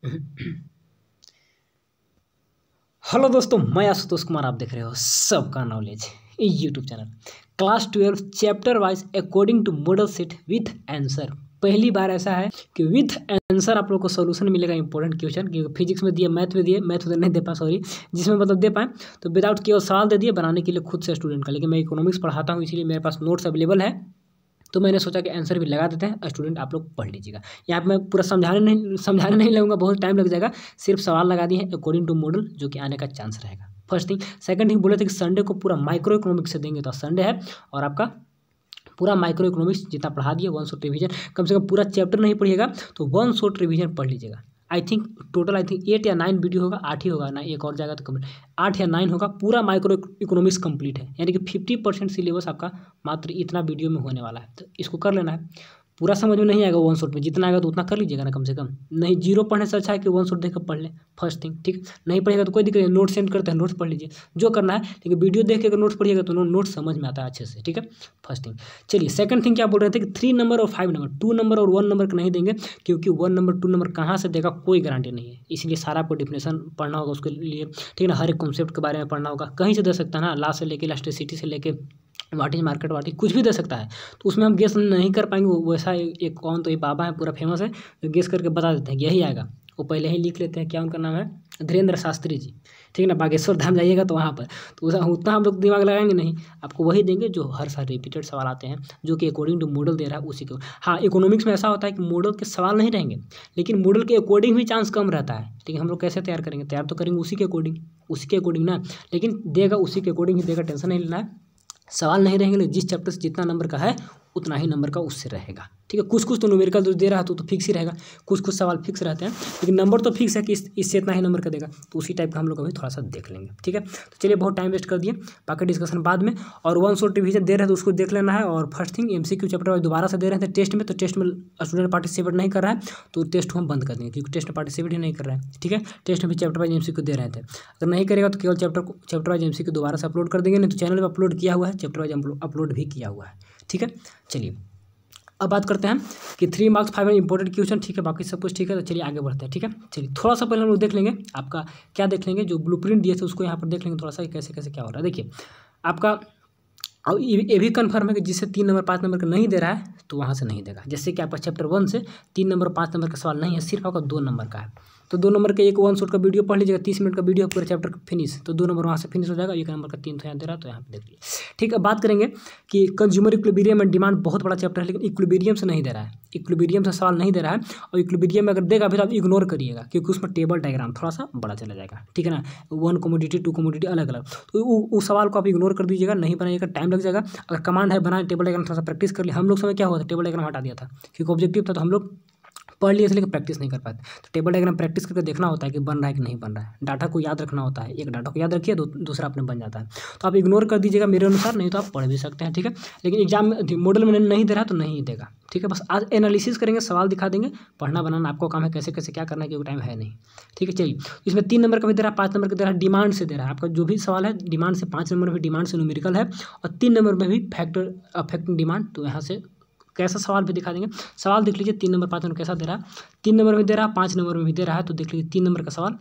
Hello दोस्तों, मैं आशुतोष कुमार। आप देख रहे हो सबका knowledge YouTube channel. Class 12 chapter wise according to model set with answer. पहली बार ऐसा है कि विथ आंसर आप लोग को सोल्यूशन मिलेगा इंपॉर्टेंट क्वेश्चन, क्योंकि फिजिक्स में दिए, मैथ में दिए, मैथ में नहीं दे पाए, सॉरी, जिसमें मतलब दे पाए तो विदाउट केवल सवाल दे दिए बनाने के लिए खुद से स्टूडेंट का। लेकिन मैं इकोनॉमिक्स पढ़ाता हूँ, इसलिए मेरे पास नोट्स अवेलेबल है, तो मैंने सोचा कि आंसर भी लगा देते हैं, स्टूडेंट आप लोग पढ़ लीजिएगा। यहाँ पे मैं पूरा समझाने नहीं लगूंगा, बहुत टाइम लग जाएगा। सिर्फ सवाल लगा दिए हैं अकॉर्डिंग टू मॉडल, जो कि आने का चांस रहेगा। First thing. सेकंड थिंग, बोले थे कि संडे को पूरा माइक्रो इकोनॉमिक्स से देंगे, तो संडे है और आपका पूरा माइक्रो इकोनॉमिक्स जितना पढ़ा दिए, वन शॉट रिवीजन, कम से कम पूरा चैप्टर नहीं पढ़िएगा तो वन शॉट रिवीजन पढ़ लीजिएगा। आई थिंक 8 या 9 वीडियो होगा, 8 ही होगा ना, एक और जाएगा तो कम 8 या 9 होगा। पूरा माइक्रो इकोनॉमिक्स कंप्लीट है, यानी कि 50% सिलेबस आपका मात्र इतना वीडियो में होने वाला है। तो इसको कर लेना है। पूरा समझ में नहीं आएगा वन शॉट में, जितना आएगा तो उतना कर लीजिएगा ना कम से कम। नहीं, जीरो पढ़ने से अच्छा है कि वन शॉट देख कर पढ़ लें। फर्स्ट थिंग, ठीक। नहीं पढ़ेगा तो कोई दिक्कत नहीं, नोट सेंड करते हैं, नोट्स पढ़ लीजिए जो करना है। लेकिन वीडियो देख के अगर नोट्स पढ़िएगा तो नोट समझ में आता है अच्छे से, ठीक है। First thing. चलिए, सेकंड थिंग क्या बोल रहे थे कि 3 नंबर और 5 नंबर, 2 नंबर और 1 नंबर का नहीं देंगे, क्योंकि 1 नंबर 2 नंबर कहाँ से देगा कोई गारंटी नहीं है। इसलिए सारा आपको डिफिनेशन पढ़ना होगा उसके लिए, ठीक है ना। हर एक कॉन्सेप्ट के बारे में पढ़ना होगा, कहीं से दे सकता है ना, ला से लेके इलास्टिसिटी से लेके what is market, what is कुछ भी दे सकता है। तो उसमें हम गेस नहीं कर पाएंगे। वैसा एक कौन, तो ये बाबा है पूरा फेमस है, जो गेस करके बता देते हैं कि यही आएगा। वो पहले ही लिख लेते हैं, क्या उनका नाम है, धीरेन्द्र शास्त्री जी, ठीक है ना। बागेश्वर धाम जाइएगा तो वहाँ पर तो उतना हम लोग दिमाग लगाएंगे नहीं। आपको वही देंगे जो हर साल रिपीटेड सवाल आते हैं, जो कि अकॉर्डिंग टू मॉडल दे रहा है उसी को। हाँ, इकोनॉमिक्स में ऐसा होता है कि मॉडल के सवाल नहीं रहेंगे, लेकिन मॉडल के अकॉर्डिंग भी चांस कम रहता है। लेकिन हम लोग कैसे तैयार करेंगे, तैयार तो करेंगे उसी के अकॉर्डिंग ना। लेकिन देगा उसी के अकॉर्डिंग ही देगा, टेंशन नहीं लेना है। सवाल नहीं रहेंगे, जिस चैप्टर से जितना नंबर का है उतना ही नंबर का उससे रहेगा, ठीक है। कुछ तो न्यूमेरिकल जो दे रहा है तो फिक्स ही रहेगा, कुछ सवाल फिक्स रहते हैं, लेकिन नंबर तो फिक्स है कि इससे इतना ही नंबर का देगा। तो उसी टाइप का हम लोग अभी थोड़ा सा देख लेंगे, ठीक है। तो चलिए, बहुत टाइम वेस्ट कर दिए, बाकी डिस्कशन बाद में। और वन शॉट रिवीजन दे रहे हैं तो उसको देख लेना है। और first thing, MCQ chapter wise दोबारा से दे रहे थे टेस्ट में, तो टेस्ट में स्टूडेंट पार्टिसिपेट नहीं कर रहा है तो टेस्ट को हम बंद कर देंगे, क्योंकि टेस्ट में पार्टिसिपेट ही नहीं कर रहा है, ठीक है। टेस्ट में भी चैप्टर वाइज MCQ दे रहे थे, अगर नहीं करेगा तो केवल चैप्टर वाइज MCQ दोबारा से अपलोड कर देंगे। नहीं तो चैनल पर अपलोड किया हुआ है, चैप्टर वाइज अपलोड भी किया हुआ है, ठीक है। चलिए, अब बात करते हैं कि 3 मार्क्स 5 इंपॉर्टेंट क्वेश्चन, ठीक है। बाकी सब कुछ ठीक है, तो चलिए आगे बढ़ते हैं, ठीक है। चलिए, थोड़ा सा पहले हम लोग देख लेंगे आपका क्या देख लेंगे, जो ब्लूप्रिंट दिए थे उसको यहाँ पर देख लेंगे थोड़ा सा, कैसे कैसे क्या हो रहा है। देखिए, आपका अब ये भी कन्फर्म है कि जिससे 3 नंबर 5 नंबर का नहीं दे रहा है तो वहाँ से नहीं देगा। जैसे कि आपका चैप्टर 1 से 3 नंबर 5 नंबर का सवाल नहीं है, सिर्फ आपका 2 नंबर का है। तो 2 नंबर का एक वन शॉट का वीडियो पढ़ लीजिएगा, 30 मिनट का वीडियो पूरा चैप्टर फिनिश, तो 2 नंबर वहाँ से फिनिश हो जाएगा। 1 नंबर का 3 तो यहाँ दे रहा है, तो यहाँ पे देख लीजिए, ठीक है। अब बात करेंगे कि कंज्यूमर इक्विलिब्रियम एंड डिमांड, बहुत बड़ा चैप्टर है, लेकिन इक्विलिब्रियम से नहीं दे रहा है, इक्विलिब्रियम से सवाल नहीं दे रहा है। और इक्विलिब्रियम में अगर देगा भी तो आप इग्नोर करिएगा, क्योंकि उसमें टेबल डायग्राम थोड़ा सा बड़ा चला जाएगा, ठीक है ना। 1 कमोडिटी 2 कमोडिटी अलग अलग, तो उस सवाल को आप इग्नोर कर दीजिएगा, नहीं बनाइएगा, टाइम लग जाएगा। अगर कमांड है बनाए टेबल डायग्राम, थोड़ा सा प्रैक्टिस कर लिया। हम लोग समय क्या हुआ था, टेबल डायग्राम हटा दिया था, क्योंकि ऑब्जेक्टिव था, तो हम लोग पढ़ लिए थे लेकिन प्रैक्टिस नहीं कर पाते। तो टेबल डायग्राम प्रैक्टिस करके देखना होता है कि बन रहा है कि नहीं बन रहा है। डाटा को याद रखना होता है, एक डाटा को याद रखिए, दूसरा अपने बन जाता है। तो आप इग्नोर कर दीजिएगा मेरे अनुसार, नहीं तो आप पढ़ भी सकते हैं, ठीक है। लेकिन एग्जाम में मॉडल में नहीं दे रहा तो नहीं देगा, ठीक है। बस आज एनालिसिस करेंगे, सवाल दिखा देंगे, पढ़ना बनाना आपको काम है, कैसे कैसे क्या करना है, क्योंकि टाइम है नहीं, ठीक है। चलिए, इसमें 3 नंबर का भी दे रहा है, 5 नंबर का दे रहा है, डिमांड से दे रहा है। आपका जो भी सवाल है डिमांड से, 5 नंबर में डिमांड से न्यूमेरिकल है, और 3 नंबर में भी फैक्टर अफेक्टिंग डिमांड। तो यहाँ से कैसा सवाल भी दिखा देंगे। सवाल देख लीजिए, 3 नंबर 5 नंबर कैसा दे रहा है, 3 नंबर में दे रहा है, 5 नंबर में भी दे रहा है। तो देख लीजिए 3 नंबर का सवाल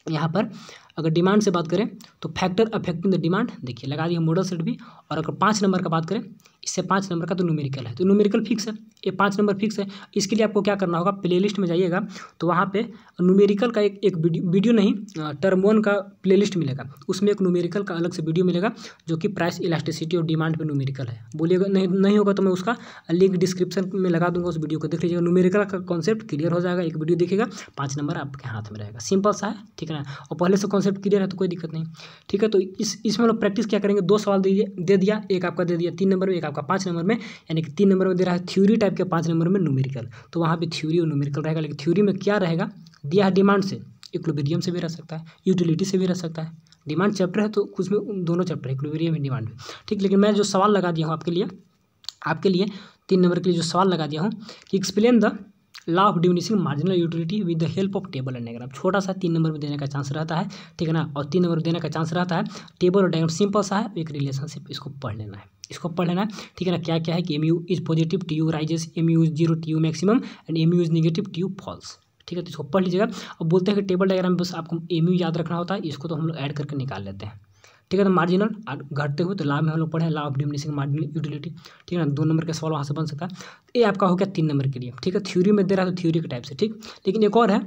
यहाँ पर, अगर डिमांड से बात करें तो फैक्टर अफेक्टिंग द डिमांड, देखिए लगा दिया मॉडल सेट भी। और अगर 5 नंबर का बात करें, इससे 5 नंबर का तो न्यूमेरिकल है, तो न्यूमेरिकल फिक्स है, ये 5 नंबर फिक्स है। इसके लिए आपको क्या करना होगा, प्लेलिस्ट में जाइएगा, तो वहाँ पे न्यूमेरिकल का एक वीडियो नहीं, टर्म 1 का प्लेलिस्ट मिलेगा, उसमें एक न्यूमेरिकल का अलग से वीडियो मिलेगा, जो कि प्राइस इलास्टिसिटी और डिमांड पे न्यूमेरिकल है। बोलिएगा नहीं होगा तो मैं उसका लिंक डिस्क्रिप्शन में लगा दूंगा, उस वीडियो को देख लीजिएगा। न्यूमेरिकल का कॉन्सेप्ट क्लियर हो जाएगा, एक वीडियो देखिएगा, 5 नंबर आपके हाथ में रहेगा, सिंपल सा है, ठीक है ना। और पहले से कॉन्सेप्ट क्लियर है तो कोई दिक्कत नहीं, ठीक है। तो इसमें लोग प्रैक्टिस क्या करेंगे, 2 सवाल दे दिया, एक आपका दे दिया 3 नंबर में, एक आपका 5 नंबर में, यानी कि 3 नंबर में दे रहा है थ्योरी टाइप के, 5 नंबर में न्यूमेरिकल। तो वहाँ पे थ्योरी और न्यूमेरिकल रहेगा, लेकिन थ्योरी में क्या रहेगा, दिया है डिमांड से, इक्विलिब्रियम से भी रह सकता है, यूटिलिटी से भी रह सकता है। डिमांड चैप्टर है तो कुछ में दोनों चैप्टर है, इक्विलिब्रियम एंड डिमांड, ठीक। लेकिन मैं जो सवाल लगा दिया हूँ आपके लिए 3 नंबर के लिए जो सवाल लगा दिया हूँ कि explain the law of diminishing marginal utility with the help of table and diagram. छोटा सा 3 नंबर में देने का चांस रहता है, ठीक है ना। और 3 नंबर में देने का चांस रहता है, टेबल और डायग्राम सिंपल सा है, एक रिलेशनशिप, इसको पढ़ लेना है, ठीक है ना। क्या क्या है कि MU is positive, TU rises, MU is 0, TU maximum, and MU is negative, TU falls, ठीक है। तो इसको पढ़ लीजिएगा। अब बोलते हैं कि टेबल डायग्राम में बस आपको एमयू याद रखना होता है, इसको तो हम लोग ऐड करके निकाल लेते हैं, ठीक है। तो मार्जिनल घटते हुए तो लाभ में हम लोग पढ़े law of diminishing marginal utility, ठीक है ना। 2 नंबर का सवाल वहाँ से बन सकता है। ये आपका हो गया 3 नंबर के लिए, ठीक है। थ्योरी में दे रहा है तो थ्योरी के टाइप से, ठीक। लेकिन एक और है,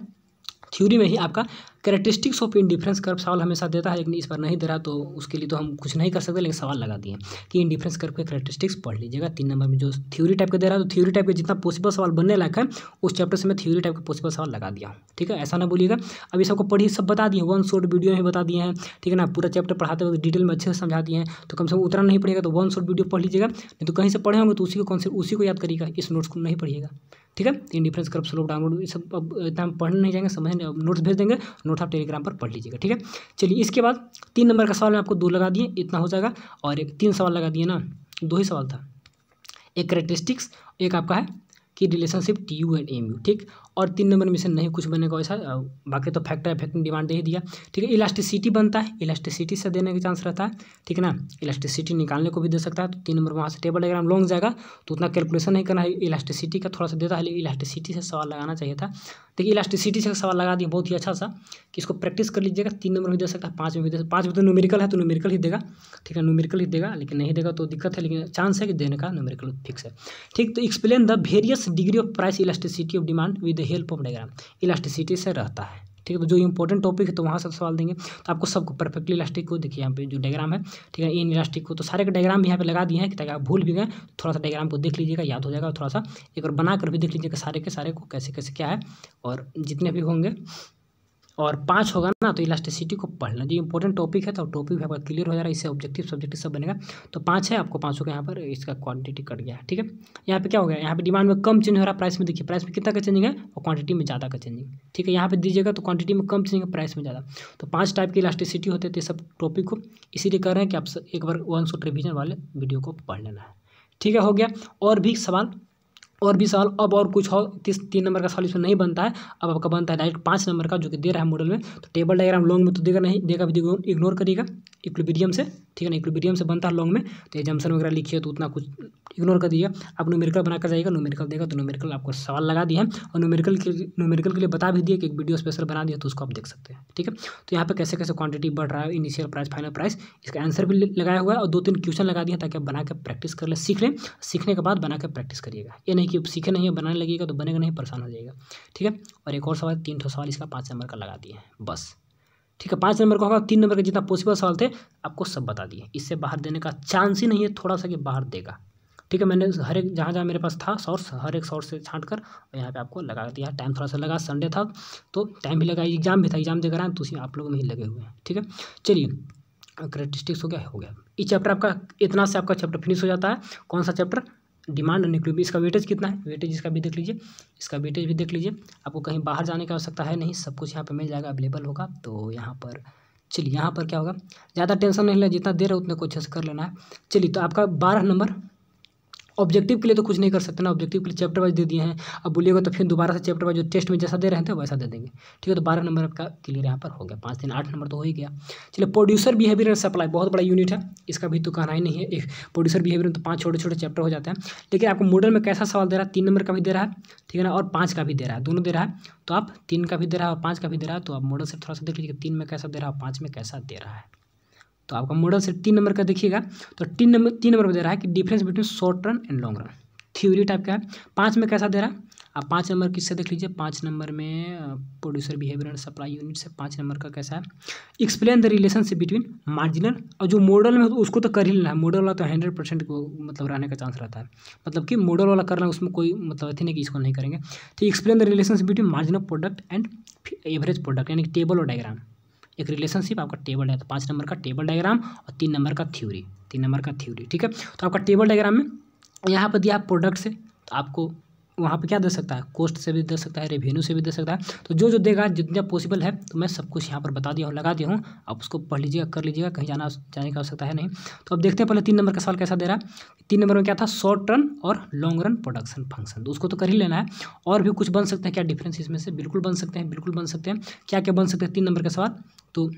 थ्योरी में ही आपका कैरेक्टरिस्टिक्स ऑफ इंडिफरेंस कर्व सवाल हमेशा देता है, लेकिन इस बार नहीं दे रहा, तो उसके लिए तो हम कुछ नहीं कर सकते, लेकिन सवाल लगा दिए कि इंडिफरेंस कर्व के कैरेक्टरिस्टिक्स पढ़ लीजिएगा। 3 नंबर में जो थ्योरी टाइप का दे रहा है, तो थ्योरी टाइप के जितना पॉसिबल सवाल बनने लायक है उस चैप्टर से मैं थ्योरी टाइप का पॉसिबल सवाल लगा दिया हूँ, ठीक है। ऐसा ना बोलिएगा, अभी सबको पढ़िए, सब बता दिए, वन शॉर्ट वीडियो में बता दिए हैं, ठीक है ना। पूरा चैप्टर पढ़ाते हुए डिटेल में अच्छे से समझा दिए हैं, तो कम से कम उतना नहीं पढ़िएगा तो वन शॉर्ट वीडियो पढ़ लीजिएगा, नहीं तो कहीं से पढ़े होंगे तो उसी को कॉन्सेप्ट उसी को याद करिएगा, इस नोट्स को नहीं पढ़िएगा, ठीक है। इंडिफरेंस कर्व स्लोप डाउनलोड ये सब अब इतना हम पढ़ने नहीं जाएंगे, समझने नोट्स भेज देंगे, नोट्स आप टेलीग्राम पर पढ़ लीजिएगा, ठीक है। चलिए इसके बाद 3 नंबर का सवाल मैं आपको 2 लगा दिए, इतना हो जाएगा। और एक 3 सवाल लगा दिए ना, 2 ही सवाल था, एक कैरेक्टरिस्टिक्स, एक आपका है कि relationship T U and M U, ठीक। और 3 नंबर में से नहीं कुछ बनेगा वैसा, बाकी तो फैक्टर इफेक्टिंग डिमांड दे ही दिया, ठीक है। इलास्टिसिटी बनता है, इलास्टिसिटी से देने का चांस रहता है, ठीक है ना। इलास्टिसिटी निकालने को भी दे सकता है, तो 3 नंबर वहाँ से टेबल डायग्राम लॉन्ग जाएगा, तो उतना कैलकुलेशन नहीं करना है। इलास्टिसिटी का थोड़ा सा देता है, लेकिन इलास्टिसिटी से सवाल लगाना चाहिए था। देखिए इलास्टिसिटी से सवाल लगा दिया बहुत ही अच्छा सा, कि इसको प्रैक्टिस कर लीजिएगा। 3 नंबर में दे सकता है, 5 में भी दे सकता है। 5 में तो न्यूमेरिकल है तो न्यूमेरिकल ही देगा, ठीक है, न्यूमेरिकल ही देगा, लेकिन नहीं देगा तो दिक्कत है, लेकिन चांस है कि देने का न्यूमेरिकल फिक्स है, ठीक। तो explain the various degree of price elasticity of demand with the help of diagram, elasticity से रहता है, ठीक है। तो जो इंपॉर्टेंट टॉपिक है तो वहाँ से सवाल देंगे, तो आपको सबको परफेक्टली इलास्टिक को देखिए यहाँ पे जो डायग्राम है, ठीक है, इन इलास्टिक को तो सारे के डायग्राम भी यहाँ पे लगा दिए हैं, कि ताकि आप भूल भी गए थोड़ा सा डायग्राम को देख लीजिएगा, याद हो जाएगा। और थोड़ा सा एक बार बना कर भी देख लीजिएगा सारे के सारे को कैसे कैसे क्या है, और जितने भी होंगे। और 5 होगा ना, तो इलास्टिसिटी को पढ़ना, जो इंपॉर्टेंट टॉपिक है तो टॉपिक भी आपका क्लियर हो जा रहा है, इससे ऑब्जेक्टिव सब्जेक्टिव सब बनेगा। तो 5 है, आपको 5 का यहाँ पर इसका क्वांटिटी कट गया है, ठीक है। यहाँ पे क्या हो गया, यहाँ पे डिमांड में कम चेंज हो रहा है, प्राइस में देखिए प्राइस में कितना का चेंजिंग है और क्वांटिटी में ज़्यादा का चेंजिंग, ठीक है। यहाँ पे दीजिएगा तो क्वांटिटी में कम चेंजिंग है, प्राइस में ज़्यादा। तो 5 टाइप की इलास्टिसिटी होते थे सब टॉपिक को, इसीलिए कह रहे हैं कि आप एक बार 1 शॉट रिविजन वाले वीडियो को पढ़ लेना है, ठीक है। हो गया, और भी सवाल अब और कुछ हो, 3 नंबर का सवाल इसमें नहीं बनता है। अब आपका बनता है डायरेक्ट 5 नंबर का, जो कि दे रहा है मॉडल में। तो टेबल डायग्राम लॉन्ग में तो देगा नहीं, देगा भी इग्नोर करिएगा, इक्विलिब्रियम से, ठीक है ना, इक्विलिब्रियम से बनता है लॉन्ग में। तो एजम्पशन वगैरह लिखिए तो उतना कुछ इग्नोर कर दीजिए, आप न्यूमेरिकल बनाकर जाइएगा, न्यूमेरिकल देगा तो न्यूमेरिकल आपको सवाल लगा दिए हैं, और न्यूमेरिकल के लिए बता भी दिए कि एक वीडियो स्पेशल बना दिया, तो उसको आप देख सकते हैं, ठीक है। तो यहाँ पे कैसे कैसे क्वांटिटी बढ़ रहा है, इनिशियल प्राइस, फाइनल प्राइस, इसका आंसर भी लगाया हुआ है, और 2-3 क्वेश्चन लगा दिए ताकि आप बना के प्रैक्टिस कर ले, सीख लें। सीखने के बाद बना के प्रैक्टिस करिएगा, ये नहीं कि सीखे नहीं है बनाने लगेगा तो बनेगा नहीं, परेशान हो जाएगा, ठीक है। और एक और सवाल, 3 सवाल इसका 5 नंबर का लगा दिए हैं बस, ठीक है। 5 नंबर का होगा, 3 नंबर के जितना पॉसिबल सवाल थे आपको सब बता दिए, इससे बाहर देने का चांस ही नहीं है थोड़ा सा कि बाहर देगा, ठीक है। मैंने हर एक जहाँ मेरे पास था सोर्स, हर एक सोर्स से छांट कर और यहाँ पे आपको लगा दिया। टाइम थोड़ा सा लगा, संडे था तो टाइम भी लगा, एग्जाम भी था, एग्जाम देकर आए तो उसी आप लोग में ही लगे हुए हैं, ठीक है। चलिए कैरेक्टरिस्टिक्स हो गया। इस चैप्टर आपका इतना से आपका चैप्टर फिनिश हो जाता है। कौन सा चैप्टर, डिमांड एंड इक्विलिब्रियम। इसका वेटेज कितना है, वेटेज इसका भी देख लीजिए, इसका वेटेज भी देख लीजिए। आपको कहीं बाहर जाने की आवश्यकता है नहीं, सब कुछ यहाँ पर मिल जाएगा, अवेलेबल होगा। तो यहाँ पर चलिए, यहाँ पर क्या होगा, ज़्यादा टेंशन नहीं लेना, जितना देर है उतने को अच्छे से कर लेना है। चलिए तो आपका 12 नंबर ऑब्जेक्टिव के लिए तो कुछ नहीं कर सकते ना, ऑब्जेक्टिव के लिए चैप्टर वाइज दे दिए हैं। अब बोलिएगा तो फिर दोबारा से चैप्टर वाइज जो टेस्ट में जैसा दे रहे थे वैसा दे देंगे, ठीक है। तो 12 नंबर आपका क्लियर यहाँ पर हो गया, 5 3 8 नंबर तो हो ही गया। चलिए प्रोड्यूसर बिहेवियर एंड सप्लाई, बहुत बड़ा यूनिट है, इसका भी तो कहना ही नहीं है। एक प्रोड्यूसर बिहेवियर में तो 5 छोटे छोटे चैप्टर हो जाते हैं, लेकिन आपको मॉडल में कैसा सवाल दे रहा है, 3 नंबर का भी दे रहा है, ठीक है ना, और 5 का भी दे रहा है, दोनों दे रहा है। तो आप 3 का भी दे रहा है और 5 का भी दे रहा है, तो आप मॉडल से थोड़ा सा देख लीजिए 3 में कैसा दे रहा है, 5 में कैसा दे रहा है। तो आपका मॉडल से 3 नंबर का देखिएगा, तो 3 नंबर में दे रहा है कि difference between short run and long run, theory type का है। 5 में कैसा दे रहा है, आप 5 नंबर किससे देख लीजिए, 5 नंबर में producer behaviour and supply unit से 5 नंबर का कैसा है, explain the relationship between marginal, और जो मॉडल में उसको तो कर ही लेना है, मॉडल वाला तो 100% को मतलब रहने का चांस रहता है, मतलब कि मॉडल वाला करना उसमें कोई मतलब अथी नहीं कि इसको नहीं करेंगे। तो explain the relationship between marginal product and average product, यानी कि टेबल और डायग्राम, एक रिलेशनशिप आपका टेबल है। तो 5 नंबर का टेबल डायग्राम और 3 नंबर का थ्योरी, 3 नंबर का थ्योरी, ठीक है। तो आपका टेबल डायग्राम में यहाँ पर दिया प्रोडक्ट से, तो आपको वहाँ पे क्या दे सकता है, कॉस्ट से भी दे सकता है, रेवेन्यू से भी दे सकता है। तो जो देगा जितना पॉसिबल है, तो मैं सब कुछ यहाँ पर बता दिया हूँ, लगा दिया हूँ, आप उसको पढ़ लीजिएगा, कर लीजिएगा, कहीं जाने की आवश्यकता है नहीं। तो अब देखते हैं पहले 3 नंबर का सवाल कैसा दे रहा है। 3 नंबर में क्या था, शॉर्ट रन और लॉन्ग रन प्रोडक्शन फंक्शन, तो उसको तो कर ही लेना है। और भी कुछ बन सकते हैं क्या डिफरेंस इसमें से, बिल्कुल बन सकते हैं, बिल्कुल बन सकते हैं। क्या क्या बन सकते हैं 3 नंबर का सवाल, तो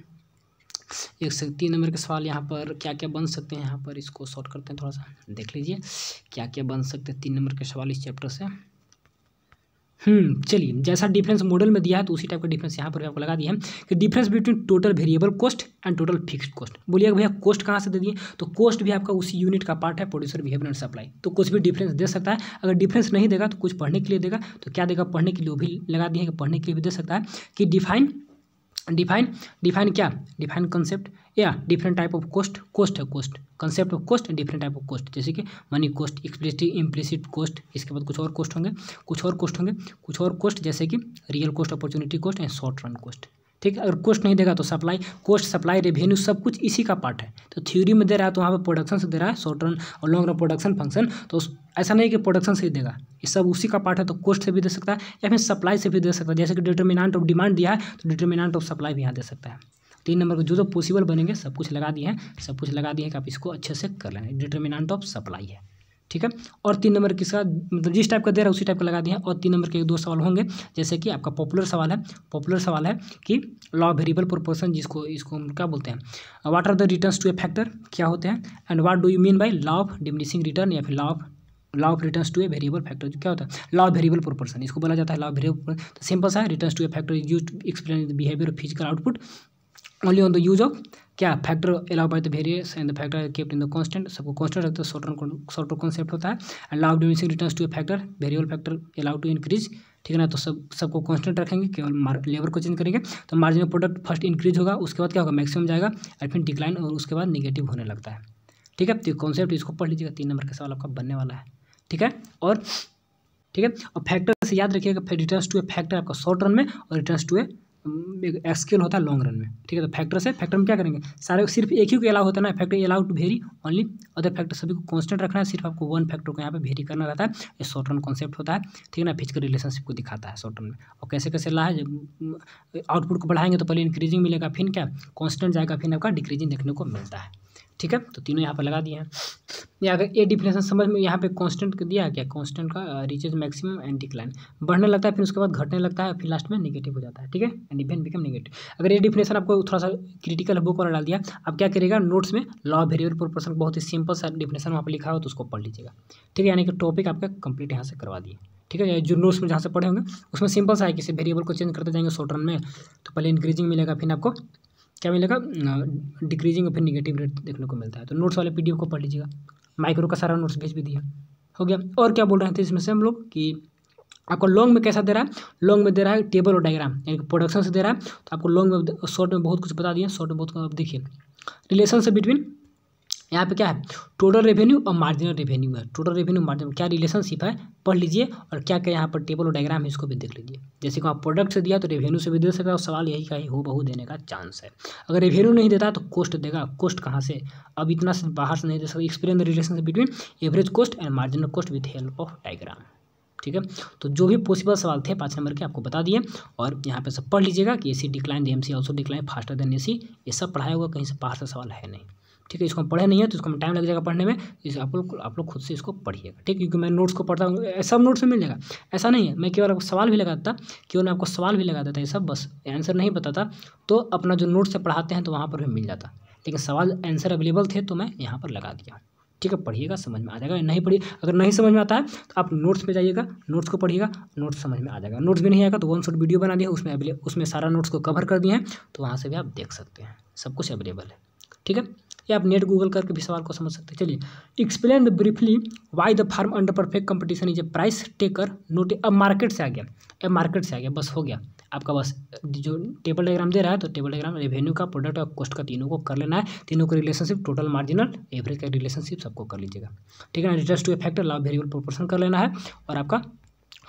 3 नंबर के सवाल यहाँ पर क्या क्या बन सकते हैं, यहाँ पर इसको शॉर्ट करते हैं, थोड़ा सा देख लीजिए क्या क्या बन सकते हैं 3 नंबर के सवाल इस चैप्टर से। चलिए, जैसा डिफरेंस मॉडल में दिया है तो उसी टाइप का डिफरेंस यहाँ पर आपको लगा दिया है कि difference between total variable cost and total fixed cost. बोलिएगा भैया कॉस्ट कहाँ से दे दिए, तो कॉस्ट भी आपका उसी यूनिट का पार्ट है, प्रोड्यूसर बिहेवियर एंड सप्लाई। तो कुछ भी डिफरेंस दे सकता है, अगर डिफरेंस नहीं देगा तो कुछ पढ़ने के लिए देगा, तो क्या देगा, पढ़ने के लिए वो भी लगा दिए कि पढ़ने के लिए भी दे सकता है कि डिफाइन क्या, डिफाइन कंसेप्ट या डिफरेंट टाइप ऑफ कॉस्ट है, cost concept of cost and different type of cost, जैसे कि money cost, explicit implicit cost, इसके बाद कुछ और कॉस्ट जैसे कि real cost, opportunity cost and short run cost. ठीक है, अगर कॉस्ट नहीं देगा तो सप्लाई कॉस्ट, सप्लाई, रेवेन्यू सब कुछ इसी का पार्ट है। तो थ्योरी में दे रहा है तो वहाँ पे प्रोडक्शन से दे रहा है, शॉर्ट रन और लॉन्ग रन प्रोडक्शन फंक्शन, तो ऐसा नहीं कि प्रोडक्शन से ही देगा, ये सब उसी का पार्ट है। तो कॉस्ट से भी दे सकता है या फिर सप्लाई से भी दे सकता है, जैसे कि डिटर्मिनेंट ऑफ डिमांड दिया है तो डिटर्मिनेंट ऑफ सप्लाई भी यहाँ दे सकता है। 3 नंबर को जो पॉसिबल बनेंगे सब कुछ लगा दिए हैं, कि आप इसको अच्छे से कर लेंगे, डिटर्मिनेंट ऑफ सप्लाई है। ठीक है, और 3 नंबर किसका, मतलब जिस टाइप का दे रहा है उसी टाइप का लगा दिए हैं। और 3 नंबर के 2 सवाल होंगे, जैसे कि आपका पॉपुलर सवाल है कि लॉ ऑफ वेरिएबल प्रोपोर्शन, इसको हम क्या बोलते हैं, what are the returns to a factor क्या होते हैं, and what do you mean by law of diminishing return, या फिर law of returns to a variable factor, जो क्या होता है, लॉ ऑफ वेरिएबल प्रोपोर्शन, इसको बोला जाता है लॉ ऑफ वेरिएबल। तो सिंपल सा है, returns to a factor is used to explain the behaviour of physical output only on the use of क्या, factor allow by the variance and the factor kept in the constant, सबको constant रखते हैं, short term concept होता है। And law of diminishing returns to a factor, variable factor allow to increase, ठीक है ना, तो सबको कांस्टेंट रखेंगे, केवल लेबर को चेंज करेंगे, तो मार्जिनल प्रोडक्ट फर्स्ट इंक्रीज होगा, उसके बाद क्या होगा, मैक्सिमम जाएगा और फिर डिक्लाइन, और उसके बाद निगेटिव होने लगता है। ठीक है, तो कॉन्सेप्ट इसको पढ़ लीजिएगा, 3 नंबर का सवाल आपका बनने वाला है। ठीक है, और फैक्टर से याद रखिएगा, रिटर्न्स टू ए फैक्टर आपका शॉर्ट रन में और रिटर्न्स टू ए एक्सकेल होता है लॉन्ग रन में। ठीक है, तो फैक्टर में क्या करेंगे, सारे सिर्फ एक ही को अलाउ होता है ना, factor allow to vary only other factor, सभी को कांस्टेंट रखना है, सिर्फ आपको वन फैक्टर को यहाँ पे वेरी करना रहता है। ये शॉर्ट रन कॉन्सेप्ट होता है, ठीक है ना, फिजिकल रिलेशनशिप को दिखाता है शॉर्ट रन में। और कैसे ला है, जब आउटपुट को बढ़ाएंगे तो पहले इंक्रीजिंग मिलेगा, फिर क्या कांस्टेंट जाएगा, फिर आपका डिक्रीजिंग देखने को मिलता है। ठीक है, तो तीनों यहाँ पर लगा दिए हैं। या अगर ये डिफिनेशन समझ में, यहाँ पे कांस्टेंट दिया है क्या, कांस्टेंट का रीचेज मैक्सिमम एंड डिक्लाइन, बढ़ने लगता है फिर उसके बाद घटने लगता है, फिर लास्ट में नेगेटिव हो जाता है। ठीक है, एंड इवेंट बिकम नेगेटिव। अगर ये डिफिनेशन आपको थोड़ा सा क्रिटिकल बुक वाला डाल दिया, आप क्या करिएगा, नोट्स में लॉ ऑफ वेरिएबल प्रोपोर्शन बहुत ही सिंपल सा डिफिनेशन वहाँ पर लिखा हो तो उसको पढ़ लीजिएगा। ठीक है, यानी कि टॉपिक आपका कंप्लीट यहाँ से करवा दिए। ठीक है, जो नोट्स में जहाँ से पढ़े होंगे उसमें सिंपल सा है, किसी वेरिएबल को चेंज करते जाएंगे शॉर्ट रन में, तो पहले इंक्रीजिंग मिलेगा, फिर आपको क्या मिलेगा, डिक्रीजिंग और फिर निगेटिव रेट देखने को मिलता है। तो नोट्स वाले पीडीएफ को पढ़ लीजिएगा, माइक्रो का सारा नोट्स भेज भी दिया, हो गया। और क्या बोल रहे थे इसमें से हम लोग कि आपको लॉन्ग में कैसा दे रहा है, लॉन्ग में दे रहा है टेबल और डायग्राम, यानी कि प्रोडक्शन से दे रहा है, तो आपको लॉन्ग में, शॉर्ट में बहुत कुछ बता दिया, शॉर्ट में बहुत देखिए रिलेशन से बिटवीन, यहाँ पे क्या है, टोटल रेवेन्यू और मार्जिनल रेवेन्यू है, टोटल रेवेन्यू मार्जिनल क्या रिलेशनशिप है पढ़ लीजिए, और क्या क्या यहाँ पर टेबल और डायग्राम है इसको भी देख लीजिए। जैसे कि आप प्रोडक्ट से दिया तो रेवेन्यू से भी दे सकता है, और सवाल यही का ही हो बहु देने का चांस है। अगर रेवेन्यू नहीं देता तो कॉस्ट देगा, कॉस्ट कहाँ से, अब इतना से बाहर से नहीं दे सकता। Explain the relationship between average cost and marginal cost with help of diagram. ठीक है, तो जो भी पॉसिबल सवाल थे 5 नंबर के आपको बता दिए, और यहाँ पे सब पढ़ लीजिएगा कि AC decline the MC also decline faster than AC, ये सब पढ़ाया होगा, कहीं से बाहर से सवाल है नहीं। ठीक है, इसको हम पढ़े नहीं है तो इसको टाइम लग जाएगा पढ़ने में, इस आप लोग खुद से इसको पढ़िएगा। ठीक, क्योंकि मैं नोट्स को पढ़ता हूँ, सब नोट्स में मिल जाएगा, ऐसा नहीं है। मैं केवल आपको सवाल भी लगाता था, केवल आपको सवाल भी लगाता था, ये सब बस आंसर नहीं बताता, तो अपना जो नोट्स से पढ़ाते हैं तो वहाँ पर भी मिल जाता, लेकिन सवाल आंसर अवेलेबल थे तो मैं यहाँ पर लगा दिया। ठीक है, पढ़िएगा, समझ में आ जाएगा। नहीं पढ़िए, अगर नहीं समझ में आता है तो आप नोट्स पे जाइएगा, नोट्स को पढ़िएगा, नोट्स समझ में आ जाएगा। नोट्स भी नहीं आएगा तो 1 शॉट वीडियो बना दिया, उसमें सारा नोट्स को कवर कर दिए हैं, तो वहाँ से भी आप देख सकते हैं, सब कुछ अवेलेबल है। ठीक है, या आप नेट गूगल करके भी सवाल को समझ सकते हैं। चलिए, explain the briefly why the firm under perfect competition is a price taker note. अब मार्केट से आ गया, बस हो गया आपका। बस जो टेबल डायग्राम दे रहा है तो टेबल डायग्राम रेवेन्यू का, प्रोडक्ट और कॉस्ट का, तीनों को कर लेना है, तीनों का रिलेशनशिप, टोटल मार्जिनल एवरेज का रिलेशनशिप सबको कर लीजिएगा। ठीक है ना, returns to a factor, law of variable proportion कर लेना है, और आपका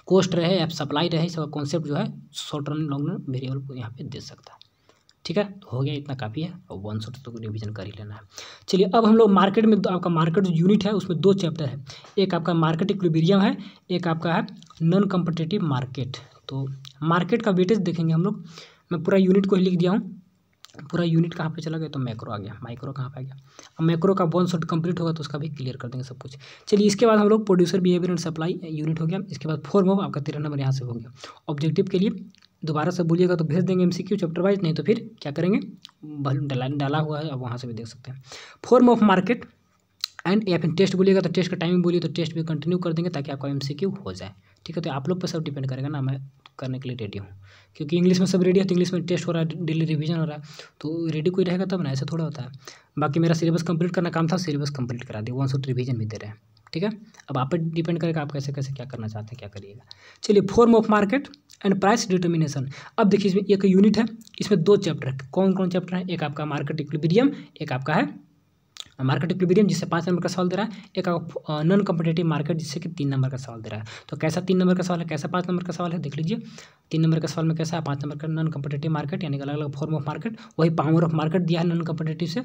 कॉस्ट रहे या सप्लाई रहे, सब कॉन्सेप्ट जो है short run long run variable को यहाँ पे दे सकता है। ठीक है, तो हो गया, इतना काफ़ी है, और 1 शॉट तो रिवीजन कर ही लेना है। चलिए, अब हम लोग मार्केट में, आपका मार्केट जो यूनिट है उसमें 2 चैप्टर है, एक आपका मार्केट इक्विलिब्रियम है, एक आपका है नॉन कॉम्पिटिटिव मार्केट। तो मार्केट का वेटेज देखेंगे हम लोग। मैं पूरा यूनिट को ही लिख दिया हूँ, पूरा यूनिट कहाँ पे चला गया, तो मैक्रो आ गया, माइक्रो कहाँ पे आ गया। अब मैक्रो का 1 शॉट कंप्लीट होगा तो उसका भी क्लियर कर देंगे सब कुछ। चलिए, इसके बाद हम लोग producer behaviour and supply unit हो गया, इसके बाद फॉर्म ऑफ आपका 13 नंबर यहाँ से हो गया। ऑब्जेक्टिव के लिए दोबारा से बोलिएगा तो भेज देंगे MCQ चैप्टर वाइज, नहीं तो फिर क्या करेंगे, डाला हुआ है, अब वहाँ से भी देख सकते हैं। फॉर्म ऑफ मार्केट एंड या फिर टेस्ट बोलिएगा तो टेस्ट का टाइमिंग बोलिए तो टेस्ट भी कंटिन्यू कर देंगे ताकि आपका MCQ हो जाए। ठीक है, तो आप लोग पर सब डिपेंड करेगा ना, मैं करने के लिए रेडी हूँ, क्योंकि इंग्लिश में सब रेडी है तो इंग्लिश में टेस्ट हो रहा है, डेली रिवीजन हो रहा है, तो रेडी कोई रहेगा तब ना, ऐसे थोड़ा होता है। बाकी मेरा सिलेबस कंप्लीट करना काम था, सिलेबस कंप्लीट करा दिया, 1 शॉट रिवीजन भी दे रहे हैं। ठीक है, अब आप पर डिपेंड करेगा आप कैसे कैसे क्या करना चाहते हैं, क्या करिएगा। चलिए, form of market and price determination. अब देखिए इसमें एक यूनिट है, इसमें 2 चैप्टर है। कौन कौन चैप्टर है? एक आपका मार्केट इक्विलिब्रियम, एक आपका है मार्केट इक्विलिब्रियम जिससे 5 नंबर का सवाल दे रहा है, एक नॉन कॉम्पिटिटिव मार्केट जिससे कि 3 नंबर का सवाल दे रहा है। तो कैसा 3 नंबर का सवाल है, कैसा 5 नंबर का सवाल है, देख लीजिए। 3 नंबर का सवाल में कैसा है, 5 नंबर का नॉन कॉम्पिटिटिव मार्केट, यानी अलग अलग फॉर्म ऑफ मार्केट, वही पावर ऑफ मार्केट दिया है नॉन कॉम्पिटिटिव से।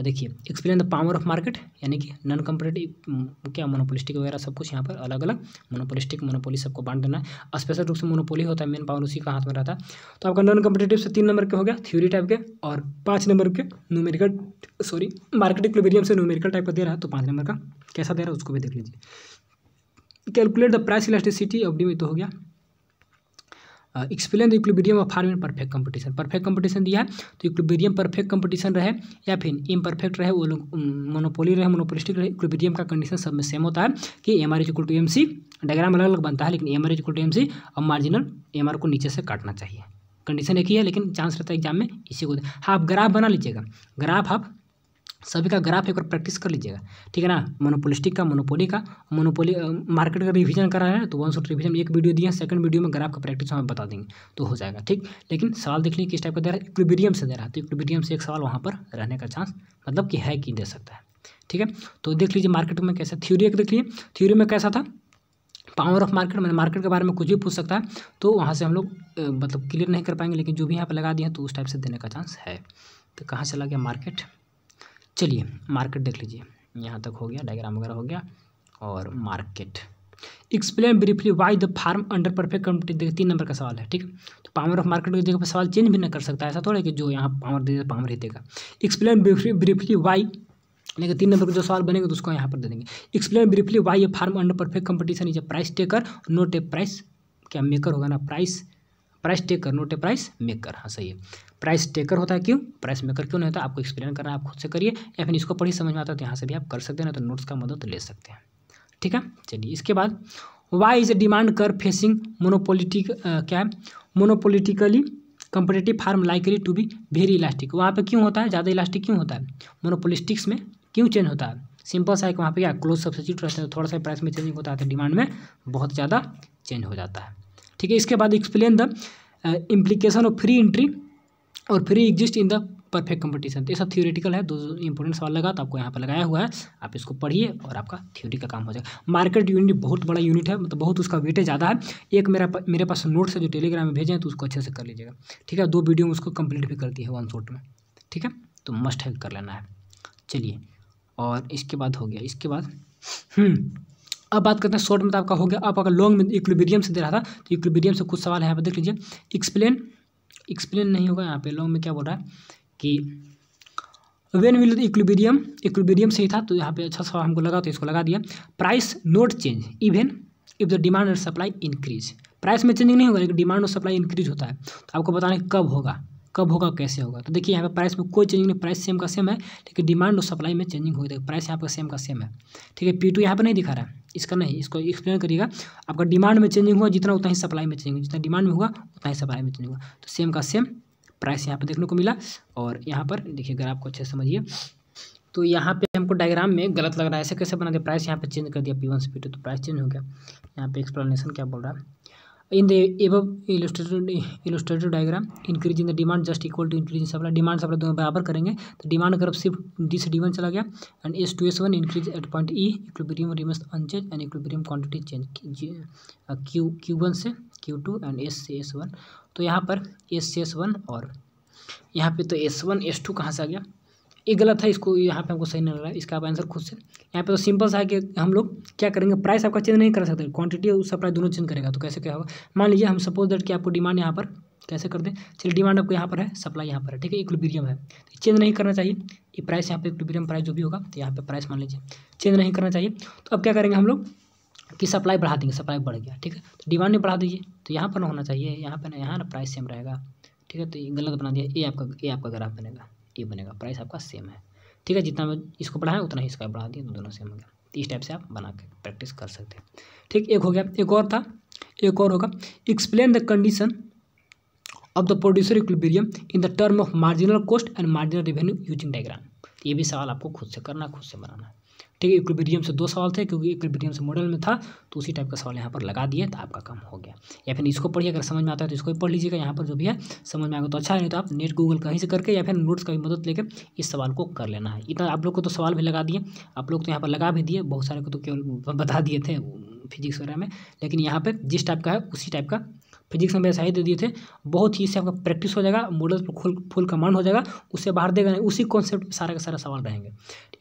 देखिए, explain the power of market, यानी कि नॉन कॉम्पिटिटिव क्या मोनोपोलिस्टिक वगैरह सब कुछ यहाँ पर अलग अलग, मोनोपोलिस्टिक मोनोपोली सबको बांट देना है। स्पेशल रूप से मोनोपोली होता है, मेन पावर उसी का हाथ में रहता है। तो आपका नॉन कॉम्पिटिटिव से 3 नंबर के हो गया थ्योरी टाइप के, और 5 नंबर के न्यूमेरिकल, मार्केट इक्विलिब्रियम से न्यूमेरिकल टाइप का दे रहा है, तो 5 नंबर का कैसा दे रहा है उसको भी देख लीजिए। Calculate the price elasticity of D, तो हो गया। Explain the equilibrium of firm in perfect competition. Perfect competition दिया है तो इक्विलिब्रियम परफेक्ट कंपटीशन रहे या फिर इम्परफेक्ट रहे, वो लोग मोनोपोली रहे, मोनोपोलिस्टिक रहे, इक्विलिब्रियम का कंडीशन सब में सेम होता है कि MR equal to MC। Diagram अलग अलग बनता है लेकिन MR इक्वल टू MC, और मार्जिनल MR को नीचे से काटना चाहिए। कंडीशन एक ही है लेकिन चांस रहता है एग्जाम में इसी को। हाँ, आप ग्राफ बना लीजिएगा, ग्राफ आप सभी का ग्राफ एक बार प्रैक्टिस कर लीजिएगा, ठीक है ना। मोनोपोलिस्टिक का, मोनोपोली का, मोनोपोली मार्केट का रिवीजन करा है तो 1 शॉट रिवीजन एक वीडियो दिया है, सेकंड वीडियो में ग्राफ का प्रैक्टिस हमें बता देंगे तो हो जाएगा। ठीक, लेकिन सवाल देख लीजिए किस टाइप का दे रहा है, इक्विलिब्रियम से दे रहा है, तो इक्विलिब्रियम से एक सवाल वहाँ पर रहने का चांस मतलब कि है कि दे सकता है। ठीक है, तो देख लीजिए मार्केट में कैसा, थ्योरी एक देख लीजिए, थ्योरी में कैसा था, पावर ऑफ मार्केट, मैंने मार्केट के बारे में कुछ भी पूछ सकता है, तो वहाँ से हम लोग मतलब क्लियर नहीं कर पाएंगे, लेकिन जो भी यहाँ पर लगा दिए हैं तो उस टाइप से देने का चांस है। तो कहाँ चला गया मार्केट, चलिए मार्केट देख लीजिए, यहाँ तक हो गया, डायग्राम वगैरह हो गया। और market explain briefly why the firm under perfect competition, देखिए 3 नंबर का सवाल है। ठीक, तो पावर ऑफ मार्केट की जगह पर सवाल चेंज भी नहीं कर सकता, ऐसा थोड़ा है कि जो यहाँ पावर दे पावर ही देगा। एक्सप्लेन ब्रीफली वाई, लेकिन 3 नंबर का जो सवाल बनेगा तो उसको यहाँ पर दे देंगे। Explain briefly why a firm under perfect competition is a price taker not a price, क्या मेकर होगा ना, price taker not a price maker. हाँ सही है, प्राइस टेकर होता है क्यों, प्राइस मेकर क्यों नहीं होता, आपको एक्सप्लेन करना है, आप खुद से करिए या फिर इसको पढ़ी समझ में आता है तो यहाँ से भी आप कर सकते हैं, ना तो नोट्स का मदद ले सकते हैं। ठीक है, चलिए इसके बाद why is a demand curve facing monopolistic, क्या है, monopolistically competitive firm likely to be very elastic. वहाँ पे क्यों होता है, ज़्यादा इलास्टिक क्यों होता है, मोनोपोलिस्टिक्स में क्यों चेंज होता है, सिंपल सा है कि वहाँ पे क्या क्लोज सब्स्टिट्यूट रहते हैं, थोड़ा सा प्राइस में चेंजिंग होता है तो डिमांड में बहुत ज़्यादा चेंज हो जाता है। ठीक है, इसके बाद explain the implication of free entry और free exist in the perfect competition. तो ये सब थ्योरेटिकल है, 2 इंपॉर्टेंट सवाल लगा तो आपको यहाँ पर लगाया हुआ है, आप इसको पढ़िए और आपका थ्योरी का काम हो जाएगा। मार्केट यूनिट बहुत बड़ा यूनिट है, मतलब बहुत उसका वेटेज ज़्यादा है। एक मेरे पास नोट्स है जो टेलीग्राम में भेजे हैं तो उसको अच्छे से कर लीजिएगा। ठीक है, 2 वीडियो में उसको कंप्लीट भी कर दी है 1 शॉट में। ठीक है, तो मस्ट है कर लेना है। चलिए, और इसके बाद हो गया, इसके बाद अब बात करते हैं शॉर्ट में तो आपका हो गया। अब अगर लॉन्ग में इक्विलिब्रियम से दे रहा था तो इक्विलिब्रियम से कुछ सवाल है यहाँ पर देख लीजिए। एक्सप्लेन नहीं होगा यहाँ पे, लॉन्ग में क्या बोल रहा है कि व्हेन विल इक्विलिब्रियम से ही था तो यहाँ पे अच्छा सवाल हमको लगा तो इसको लगा दिया। Price note change even if the demand और सप्लाई इंक्रीज, प्राइस में चेंजिंग नहीं होगा लेकिन डिमांड और सप्लाई इंक्रीज होता है, तो आपको बताना है कब होगा कैसे होगा। तो देखिए यहाँ पे प्राइस में कोई चेंजिंग नहीं, प्राइस सेम का सेम है, लेकिन डिमांड और सप्लाई में चेंजिंग होगी। प्राइस यहाँ पर सेम का सेम है, ठीक है। P2 यहाँ पर नहीं दिखा रहा है, इसका नहीं, इसको एक्सप्लेन करिएगा। आपका डिमांड में चेंजिंग हुआ जितना, उतना ही सप्लाई में चेंजिंग, जितना डिमांड में हुआ उतना ही सप्लाई में चेंजिंग हुआ, तो सेम का सेम प्राइस यहाँ पर देखने को मिला। और यहाँ पर देखिए अगर आपको अच्छे से समझिए तो यहाँ पे हमको डायग्राम में गलत लग रहा है, ऐसे कैसे बना दिया, प्राइस यहाँ पे चेंज कर दिया P1 से P2 तो प्राइस चेंज हो गया। यहाँ पे एक्सप्लेनेशन क्या बोल रहा है, in the above illustrated diagram increase in the demand just equal to increase in supply, demand supply दोनों बराबर करेंगे तो डिमांड कर्व सिर्फ D से D1 चला गया and S to S1 increase at point E, equilibrium remains unchange and equilibrium quantity change Q1 से Q2 and S से S1। तो यहाँ पर S से S1 और यहाँ पे तो S1 S2 कहाँ से आ गया, ये गलत है, इसको यहाँ पे हमको सही नहीं लग रहा है, इसका आप आंसर खुद से। यहाँ पे तो सिंपल सा है कि हम लोग क्या करेंगे, प्राइस आपका चेंज नहीं कर सकते, क्वांटिटी और सप्लाई दोनों चेंज करेगा। तो कैसे क्या होगा, मान लीजिए हम सपोज दैट कि आपको डिमांड यहाँ पर कैसे कर दें, चलिए डिमांड आपको यहाँ पर है, सप्लाई यहाँ पर है, ठीक है, इक्विलिब्रियम है, तो चेंज नहीं करना चाहिए। ये प्राइस यहाँ पे इक्विलिब्रियम प्राइस जो भी होगा तो यहाँ पे प्राइस मान लीजिए चेंज नहीं करना चाहिए। तो अब क्या करेंगे हम लोग कि सप्लाई बढ़ा देंगे, सप्लाई बढ़ गया, ठीक है, तो डिमांड नहीं बढ़ा दीजिए, तो यहाँ पर ना होना चाहिए, यहाँ पर ना, यहाँ ना प्राइस सेम रहेगा, ठीक है। तो ये गलत बना दिया, ये आपका ग्राफ बनेगा, ये बनेगा, प्राइस आपका सेम है, ठीक है, जितना मैं इसको बढ़ाया उतना ही इसका बढ़ा दिया तो दोनों सेम हो गया। इस टाइप से आप बना के प्रैक्टिस कर सकते हैं। ठीक, एक हो गया। एक और होगा, explain the condition of the producer equilibrium in the term of marginal cost and marginal revenue using diagram. ये भी सवाल आपको खुद से करना, खुद से बनाना है। ठीक है, इक्विलिब्रियम से 2 सवाल थे, क्योंकि इक्विलिब्रियम से मॉडल में था तो उसी टाइप का सवाल यहाँ पर लगा दिए तो आपका काम हो गया। या फिर इसको पढ़िए, अगर समझ में आता है तो इसको भी पढ़ लीजिएगा, यहाँ पर जो भी है समझ में आएगा तो अच्छा है, नहीं तो आप नेट गूगल कहीं से करके या फिर नोट्स का भी मदद लेकर इस सवाल को कर लेना है। इतना आप लोग को तो सवाल भी लगा दिए, आप लोग तो यहाँ पर लगा भी दिए, बहुत सारे को तो केवल बता दिए थे फिजिक्स वगैरह में, लेकिन यहाँ पर जिस टाइप का है उसी टाइप का फिजिक्स में ऐसा ही दे दिए थे। बहुत ही इससे आपका प्रैक्टिस हो जाएगा, मॉडल पर फुल कमांड हो जाएगा, उससे बाहर देगा नहीं, उसी कॉन्सेप्ट में सारा का सारा सवाल रहेंगे।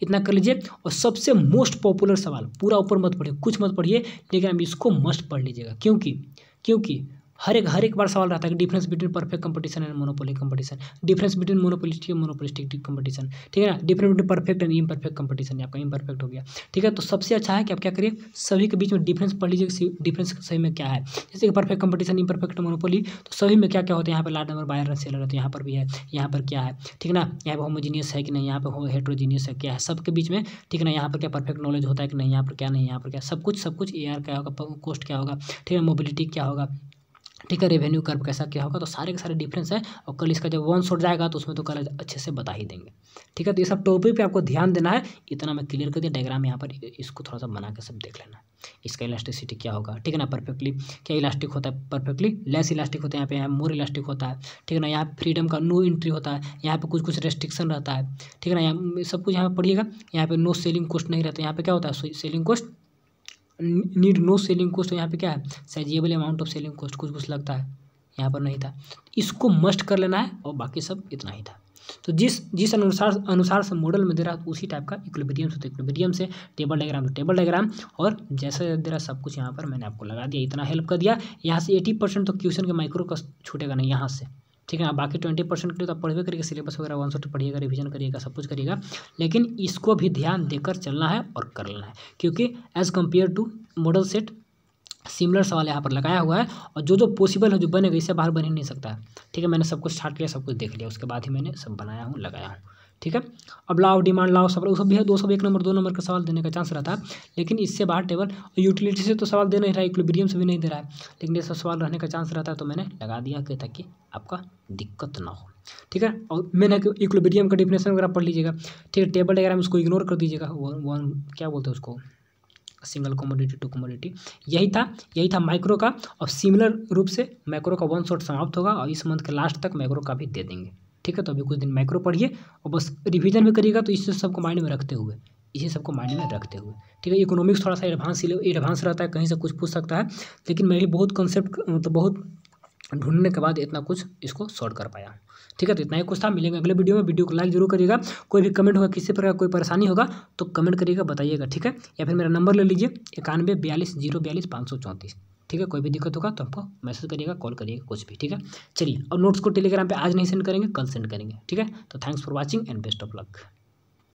इतना कर लीजिए। और सबसे मोस्ट पॉपुलर सवाल, पूरा ऊपर मत पढ़िए, कुछ मत पढ़िए, लेकिन आप इसको मस्ट पढ़ लीजिएगा, क्योंकि हर एक बार सवाल रहता है कि difference between perfect competition and monopoly competition, difference between monopolistic and monopolistic competition, ठीक है ना, difference between perfect and imperfect competition, आपका इम्परफेक्ट हो गया। ठीक है, तो सबसे अच्छा है कि आप क्या करिए, सभी के बीच में डिफरेंस पढ़ लीजिए, डिफरेंस सही में क्या है। जैसे कि परफेक्ट कंपटीशन, इम्परफेक्ट, मोनोपोली, तो सभी में क्या क्या होते हैं, यहाँ पर लार्ज नंबर बायर सेलर है तो यहाँ पर भी है, यहाँ पर क्या है, ठीक है ना, यहाँ पर होमोजीनियस है कि नहीं, यहाँ पर हेट्रोजीनियस है क्या है, सबके बीच में, ठीक है ना, यहाँ पर क्या परफेक्ट नॉलेज होता है कि नहीं, यहाँ पर क्या नहीं, यहाँ पर क्या, सब कुछ AR क्या होगा, कॉस्ट क्या होगा, ठीक है, मोबिलिटी क्या होगा, ठीक है, रेवेन्यू कर्व कैसा क्या होगा, तो सारे के सारे डिफरेंस है। और कल इसका जब वन शॉट जाएगा तो उसमें तो कल अच्छे से बता ही देंगे। ठीक है, तो ये सब टॉपिक पे आपको ध्यान देना है। इतना मैं क्लियर कर दिया, डायग्राम यहाँ पर इसको थोड़ा सा बना के सब देख लेना। इसका इलास्टिसिटी क्या होगा, ठीक है ना, परफेक्टली क्या इलास्टिक होता है, परफेक्टली लेस इलास्टिक होता है, यहाँ पे मोर इलास्टिक होता है, ठीक है ना, यहाँ फ्रीडम का नो एंट्री होता है, यहाँ पे कुछ रेस्ट्रिक्शन रहता है, ठीक है ना, यहाँ सब कुछ यहाँ पर पढ़िएगा। यहाँ पे नो सेलिंग कॉस्ट नहीं रहता, यहाँ पे क्या होता है, selling cost need no selling cost, यहाँ पे क्या है, sizeable amount of selling cost, कुछ लगता है, यहाँ पर नहीं था। इसको मस्ट कर लेना है और बाकी सब इतना ही था। तो जिस अनुसार से मॉडल में दे रहा है उसी टाइप का इक्विलिब्रियम से, तो इक्विलिब्रियम से टेबल डायग्राम और जैसे दे रहा सब कुछ यहाँ पर मैंने आपको लगा दिया, इतना हेल्प कर दिया। यहाँ से 80% तो क्वेश्चन के माइक्रो का छूटेगा नहीं यहाँ से, ठीक है ना। बाकी 20% के लिए तो आप पढ़वे करिएगा, सिलेबस वगैरह 1 शॉट पढ़िएगा, रिवीजन करिएगा, सब कुछ करिएगा, लेकिन इसको भी ध्यान देकर चलना है और कर लेना है, क्योंकि as compare to model set similar सवाल यहाँ पर लगाया हुआ है। और जो पॉसिबल है, जो बनेगा, इससे बाहर बन ही नहीं सकता है। ठीक है, मैंने सब कुछ छाट लिया, सब कुछ देख लिया, उसके बाद ही मैंने सब बनाया हूँ, लगाया हूँ। ठीक है, अब लाओ डिमांड लाओ सब भी है, 201 नंबर 2 नंबर का सवाल देने का चांस रहता है, लेकिन इससे बाहर टेबल यूटिलिटी से तो सवाल दे नहीं रहा है, इक्विलिब्रियम से भी नहीं दे रहा है, लेकिन ये सब सवाल रहने का चांस रहता है, तो मैंने लगा दिया कि ताकि आपका दिक्कत ना हो। ठीक है, और मैंने इक्विलिब्रियम का डिफिनेशन वगैरह पढ़ लीजिएगा। ठीक है, टेबल डायग्राम उसको इग्नोर कर दीजिएगा, वन क्या बोलते हैं उसको, सिंगल कमोडिटी टू कमोडिटी, यही था माइक्रो का। और सिमिलर रूप से मैक्रो का 1 शॉट समाप्त होगा और इस मंथ के लास्ट तक मैक्रो का भी दे देंगे। ठीक है, तो अभी कुछ दिन मैक्रो पढ़िए और बस रिवीजन भी करिएगा, तो इसी सबको माइंड में रखते हुए ठीक है। इकोनॉमिक्स थोड़ा सा एडवांस रहता है, कहीं से कुछ पूछ सकता है, लेकिन मैं भी बहुत कॉन्सेप्ट मतलब बहुत ढूंढने के बाद इतना कुछ इसको सॉर्ट कर पाया। ठीक है, तो इतना ही कुछ था। मिलेंगे अगले वीडियो में, वीडियो को लाइक जरूर करिएगा। कोई भी कमेंट होगा, किसी प्रकार कोई परेशानी होगा तो कमेंट करिएगा, बताइएगा। ठीक है, या फिर मेरा नंबर ले लीजिए 91 42 042 534। ठीक है, कोई भी दिक्कत होगा तो हमको मैसेज करिएगा, कॉल करिएगा, कुछ भी। ठीक है, चलिए, और नोट्स को टेलीग्राम पे आज नहीं सेंड करेंगे, कल सेंड करेंगे। ठीक है, तो thanks for watching and best of luck.